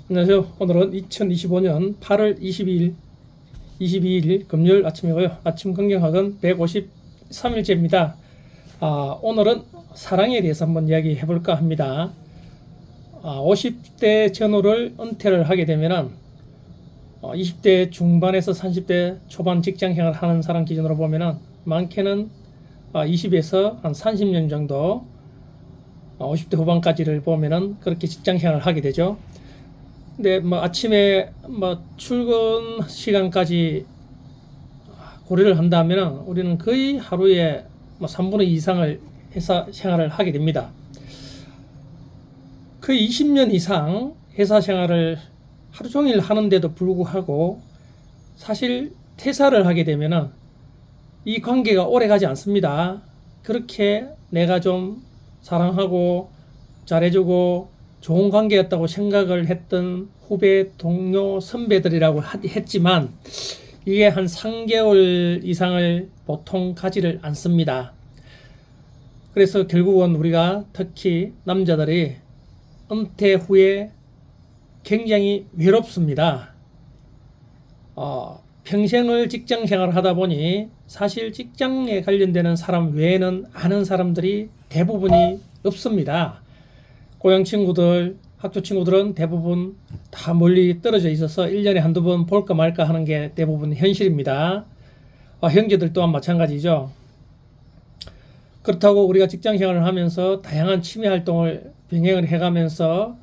안녕하세요. 오늘은 2025년 8월 22일 금요일 아침이고요. 아침 건강학은 153일째입니다. 오늘은 사랑에 대해서 한번 이야기해 볼까 합니다. 50대 전후를 은퇴를 하게 되면은 20대 중반에서 30대 초반 직장 생활을 하는 사람 기준으로 보면은 많게는 20에서 한 30년 정도 50대 후반까지를 보면은 그렇게 직장 생활을 하게 되죠. 근데 아침에 출근 시간까지 고려를 한다면 우리는 거의 하루에 3분의 2 이상을 회사 생활을 하게 됩니다. 거의 20년 이상 회사 생활을 하루 종일 하는데도 불구하고 사실 퇴사를 하게 되면은 이 관계가 오래 가지 않습니다. 그렇게 내가 좀 사랑하고 잘해주고 좋은 관계였다고 생각을 했던 후배, 동료, 선배들이라고 했지만 이게 한 3개월 이상을 보통 가지를 않습니다. 그래서 결국은 우리가 특히 남자들이 은퇴 후에 굉장히 외롭습니다. 평생을 직장 생활을 하다 보니 사실 직장에 관련되는 사람 외에는 아는 사람들이 대부분이 없습니다. 고향 친구들, 학교 친구들은 대부분 다 멀리 떨어져 있어서 1년에 한두 번 볼까 말까 하는 게 대부분 현실입니다. 형제들 또한 마찬가지죠. 그렇다고 우리가 직장 생활을 하면서 다양한 취미 활동을 병행을 해가면서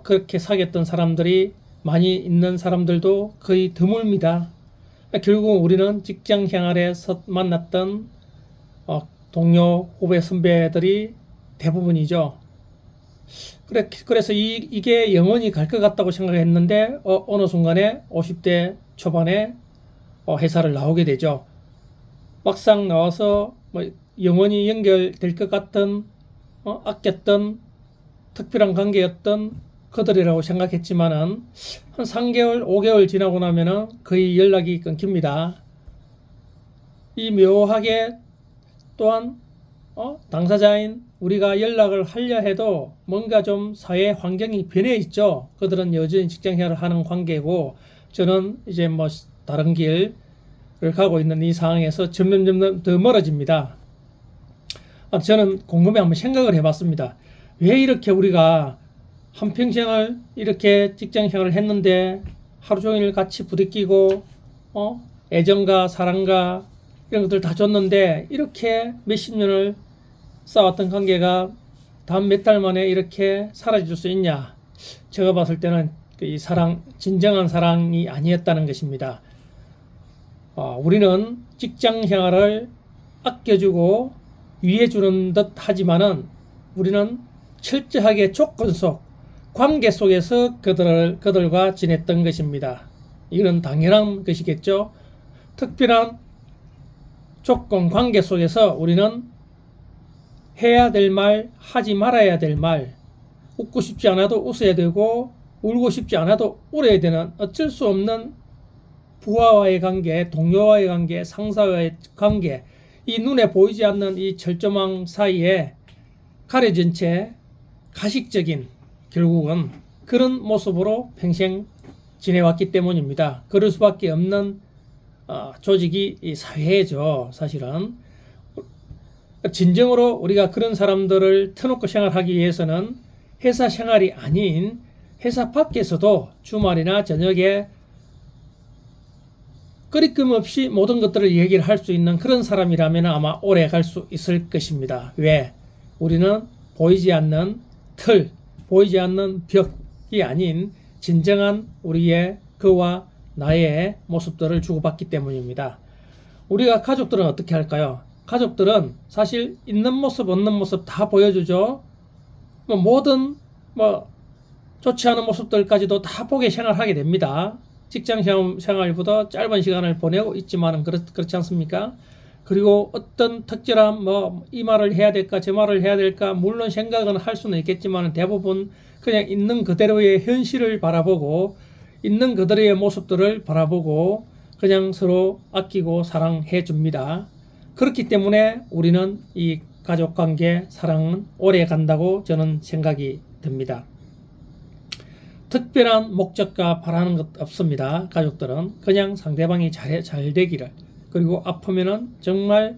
그렇게 사귀었던 사람들이 많이 있는 사람들도 거의 드뭅니다. 결국 우리는 직장 생활에서 만났던 동료, 후배, 선배들이 대부분이죠. 그래서 이게 영원히 갈 것 같다고 생각했는데 어느 순간에 50대 초반에 회사를 나오게 되죠. 막상 나와서 영원히 연결될 것 같은 아꼈던 특별한 관계였던 그들이라고 생각했지만은 한 3개월, 5개월 지나고 나면은 거의 연락이 끊깁니다. 이 묘하게 또한 당사자인 우리가 연락을 하려 해도 뭔가 좀 사회 환경이 변해 있죠. 그들은 여전히 직장 생활을 하는 관계고 저는 이제 다른 길을 가고 있는 이 상황에서 점점 더 멀어집니다. 저는 곰곰이 한번 생각을 해봤습니다. 왜 이렇게 우리가 한평생을 이렇게 직장 생활을 했는데 하루 종일 같이 부대끼고 애정과 사랑과 이런 것들 다 줬는데 이렇게 몇십 년을 쌓았던 관계가 단 몇 달 만에 이렇게 사라질 수 있냐? 제가 봤을 때는 이 사랑, 진정한 사랑이 아니었다는 것입니다. 우리는 직장 생활을 아껴주고 위해주는 듯 하지만은 우리는 철저하게 조건 속, 관계 속에서 그들과 지냈던 것입니다. 이건 당연한 것이겠죠. 특별한 조건, 관계 속에서 우리는 해야 될 말, 하지 말아야 될 말, 웃고 싶지 않아도 웃어야 되고 울고 싶지 않아도 울어야 되는 어쩔 수 없는 부하와의 관계, 동료와의 관계, 상사와의 관계, 이 눈에 보이지 않는 이 철조망 사이에 가려진 채 가식적인 결국은 그런 모습으로 평생 지내왔기 때문입니다. 그럴 수밖에 없는 조직이 이 사회죠. 사실은 진정으로 우리가 그런 사람들을 터놓고 생활하기 위해서는 회사 생활이 아닌 회사 밖에서도 주말이나 저녁에 끄리낌 없이 모든 것들을 얘기를 할 수 있는 그런 사람이라면 아마 오래 갈 수 있을 것입니다. 왜? 우리는 보이지 않는 틀, 보이지 않는 벽이 아닌 진정한 우리의 그와 나의 모습들을 주고받기 때문입니다. 우리가 가족들은 어떻게 할까요? 가족들은 사실 있는 모습 없는 모습 다 보여주죠. 모든 좋지 않은 모습들까지도 다 보게 생활하게 됩니다. 직장 생활보다 짧은 시간을 보내고 있지만은 그렇지 않습니까? 그리고 어떤 특별한 이 말을 해야 될까 저 말을 해야 될까 물론 생각은 할 수는 있겠지만 대부분 그냥 있는 그대로의 현실을 바라보고 있는 그대로의 모습들을 바라보고 그냥 서로 아끼고 사랑해 줍니다. 그렇기 때문에 우리는 이 가족관계, 사랑은 오래 간다고 저는 생각이 듭니다. 특별한 목적과 바라는 것 없습니다. 가족들은 그냥 상대방이 잘 되기를, 그리고 아프면은 정말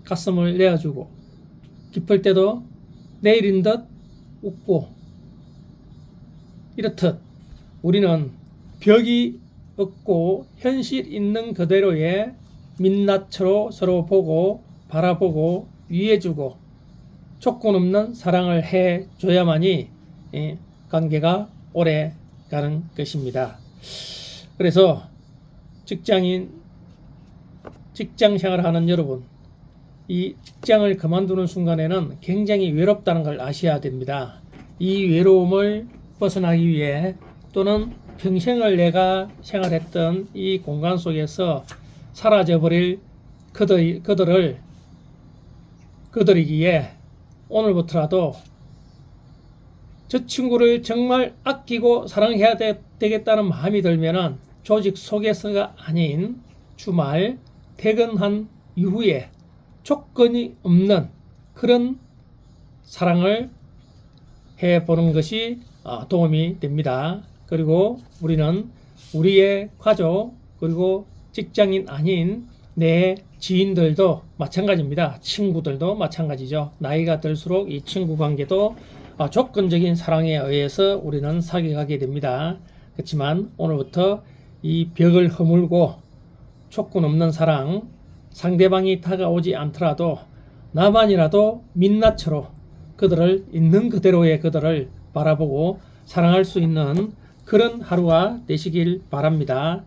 가슴을 내어주고, 기쁠 때도 내일인 듯 웃고, 이렇듯 우리는 벽이 없고 현실 있는 그대로의 민낯으로 서로 보고 바라보고 위해주고 조건 없는 사랑을 해줘야만이 관계가 오래 가는 것입니다. 그래서 직장 생활을 하는 여러분, 이 직장을 그만두는 순간에는 굉장히 외롭다는 걸 아셔야 됩니다. 이 외로움을 벗어나기 위해, 또는 평생을 내가 생활했던 이 공간 속에서 사라져버릴 그들이기에 오늘부터라도 저 친구를 정말 아끼고 사랑해야 되겠다는 마음이 들면은 조직 속에서가 아닌 주말 퇴근한 이후에 조건이 없는 그런 사랑을 해보는 것이 도움이 됩니다. 그리고 우리는 우리의 가족, 그리고 직장인 아닌 내 지인들도 마찬가지입니다. 친구들도 마찬가지죠. 나이가 들수록 이 친구 관계도 조건적인 사랑에 의해서 우리는 사귀게 됩니다. 그렇지만 오늘부터 이 벽을 허물고 조건 없는 사랑, 상대방이 다가오지 않더라도 나만이라도 민낯으로 그들을 있는 그대로의 그들을 바라보고 사랑할 수 있는 그런 하루가 되시길 바랍니다.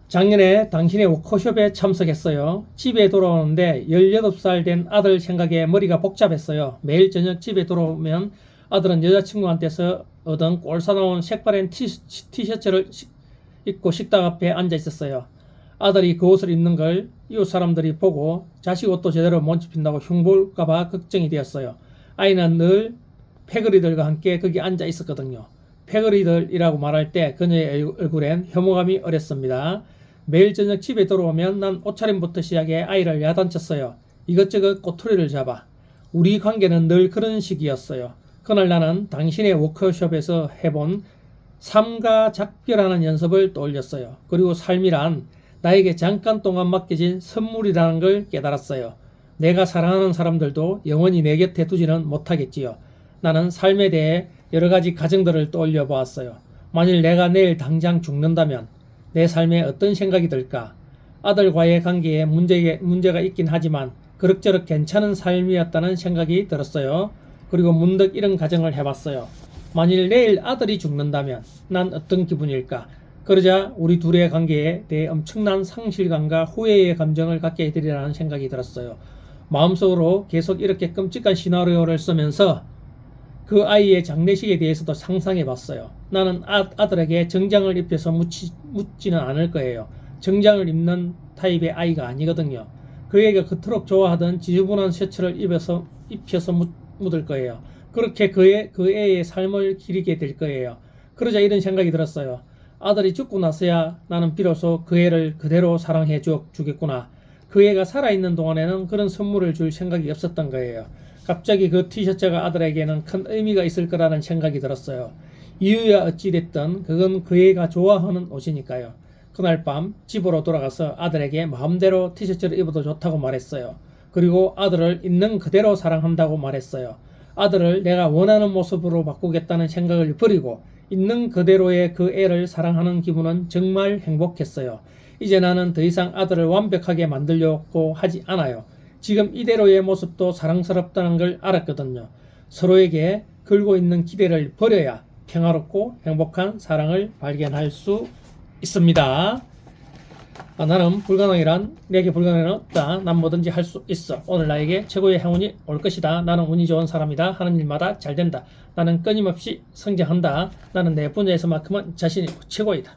작년에 당신의 워크숍에 참석했어요. 집에 돌아오는데 18살 된 아들 생각에 머리가 복잡했어요. 매일 저녁 집에 돌아오면 아들은 여자친구한테서 얻은 꼴사나운 색바랜 티셔츠를 입고 식탁 앞에 앉아 있었어요. 아들이 그 옷을 입는 걸 이웃 사람들이 보고 자식 옷도 제대로 못 입힌다고 흉볼까봐 걱정이 되었어요. 아이는 늘 패거리들과 함께 거기 앉아 있었거든요. 패거리들이라고 말할 때 그녀의 얼굴엔 혐오감이 어렸습니다. 매일 저녁 집에 들어오면 난 옷차림부터 시작해 아이를 야단쳤어요. 이것저것 꼬투리를 잡아. 우리 관계는 늘 그런 식이었어요. 그날 나는 당신의 워크숍에서 해본 삶과 작별하는 연습을 떠올렸어요. 그리고 삶이란 나에게 잠깐 동안 맡겨진 선물이라는 걸 깨달았어요. 내가 사랑하는 사람들도 영원히 내 곁에 두지는 못하겠지요. 나는 삶에 대해 여러 가지 가정들을 떠올려 보았어요. 만일 내가 내일 당장 죽는다면 내 삶에 어떤 생각이 들까? 아들과의 관계에 문제가 있긴 하지만 그럭저럭 괜찮은 삶이었다는 생각이 들었어요. 그리고 문득 이런 가정을 해봤어요. 만일 내일 아들이 죽는다면 난 어떤 기분일까? 그러자 우리 둘의 관계에 대해 엄청난 상실감과 후회의 감정을 갖게 되리라는 생각이 들었어요. 마음속으로 계속 이렇게 끔찍한 시나리오를 쓰면서 그 아이의 장례식에 대해서도 상상해 봤어요. 나는 아들에게 정장을 입혀서 묻지는 않을 거예요. 정장을 입는 타입의 아이가 아니거든요. 그에게 그토록 좋아하던 지저분한 셔츠를 입혀서 묻을 거예요. 그렇게 그 애의 삶을 기리게 될 거예요. 그러자 이런 생각이 들었어요. 아들이 죽고 나서야 나는 비로소 그 애를 그대로 사랑해 주겠구나. 그 애가 살아있는 동안에는 그런 선물을 줄 생각이 없었던 거예요. 갑자기 그 티셔츠가 아들에게는 큰 의미가 있을 거라는 생각이 들었어요. 이유야 어찌됐든 그건 그 애가 좋아하는 옷이니까요. 그날 밤 집으로 돌아가서 아들에게 마음대로 티셔츠를 입어도 좋다고 말했어요. 그리고 아들을 있는 그대로 사랑한다고 말했어요. 아들을 내가 원하는 모습으로 바꾸겠다는 생각을 버리고 있는 그대로의 그 애를 사랑하는 기분은 정말 행복했어요. 이제 나는 더 이상 아들을 완벽하게 만들려고 하지 않아요. 지금 이대로의 모습도 사랑스럽다는 걸 알았거든요. 서로에게 걸고 있는 기대를 버려야 평화롭고 행복한 사랑을 발견할 수 있습니다. 나는 불가능이란 내게 불가능은 없다. 난 뭐든지 할 수 있어. 오늘 나에게 최고의 행운이 올 것이다. 나는 운이 좋은 사람이다. 하는 일마다 잘 된다. 나는 끊임없이 성장한다. 나는 내 분야에서만큼은 자신이 최고이다.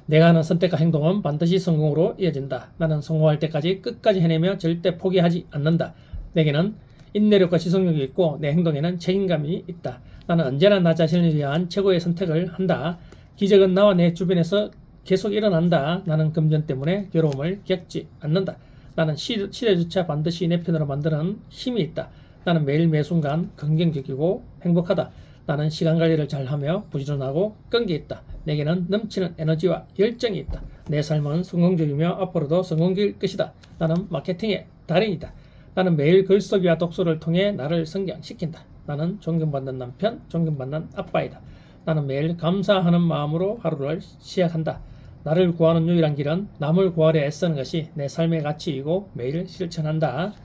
내가 하는 선택과 행동은 반드시 성공으로 이어진다. 나는 성공할 때까지 끝까지 해내며 절대 포기하지 않는다. 내게는 인내력과 지속력이 있고 내 행동에는 책임감이 있다. 나는 언제나 나 자신을 위한 최고의 선택을 한다. 기적은 나와 내 주변에서 계속 일어난다. 나는 금전 때문에 괴로움을 겪지 않는다. 나는 시대조차 반드시 내 편으로 만드는 힘이 있다. 나는 매일 매 순간 긍정적이고 행복하다. 나는 시간 관리를 잘하며 부지런하고 끈기 있다. 내게는 넘치는 에너지와 열정이 있다. 내 삶은 성공적이며 앞으로도 성공일 것이다. 나는 마케팅의 달인이다. 나는 매일 글쓰기와 독서를 통해 나를 성장시킨다. 나는 존경받는 남편, 존경받는 아빠이다. 나는 매일 감사하는 마음으로 하루를 시작한다. 나를 구하는 유일한 길은 남을 구하려 애쓰는 것이 내 삶의 가치이고 매일 실천한다.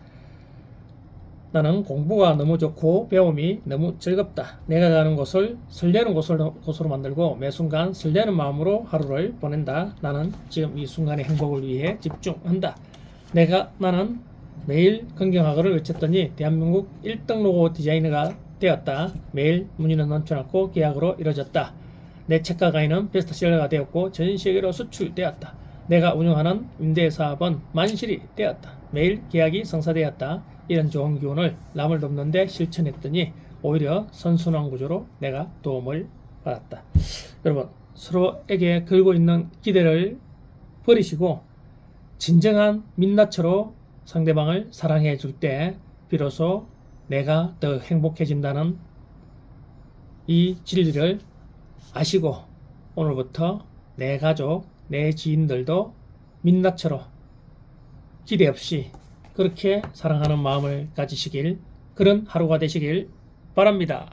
나는 공부가 너무 좋고 배움이 너무 즐겁다. 내가 가는 곳을 설레는 곳으로 만들고 매 순간 설레는 마음으로 하루를 보낸다. 나는 지금 이 순간의 행복을 위해 집중한다. 나는 매일 건강하고를 외쳤더니 대한민국 1등 로고 디자이너가 되었다. 매일 문의는 넘쳐났고 계약으로 이뤄졌다. 내 책과 강의는 베스트셀러가 되었고 전 세계로 수출되었다. 내가 운영하는 임대사업은 만실이 되었다. 매일 계약이 성사되었다. 이런 좋은 기운을 남을 돕는 데 실천했더니 오히려 선순환 구조로 내가 도움을 받았다. 여러분, 서로에게 걸고 있는 기대를 버리시고 진정한 민낯으로 상대방을 사랑해 줄 때 비로소 내가 더 행복해진다는 이 진리를 아시고 오늘부터 내 가족, 내 지인들도 민낯으로 기대 없이 그렇게 사랑하는 마음을 가지시길, 그런 하루가 되시길 바랍니다.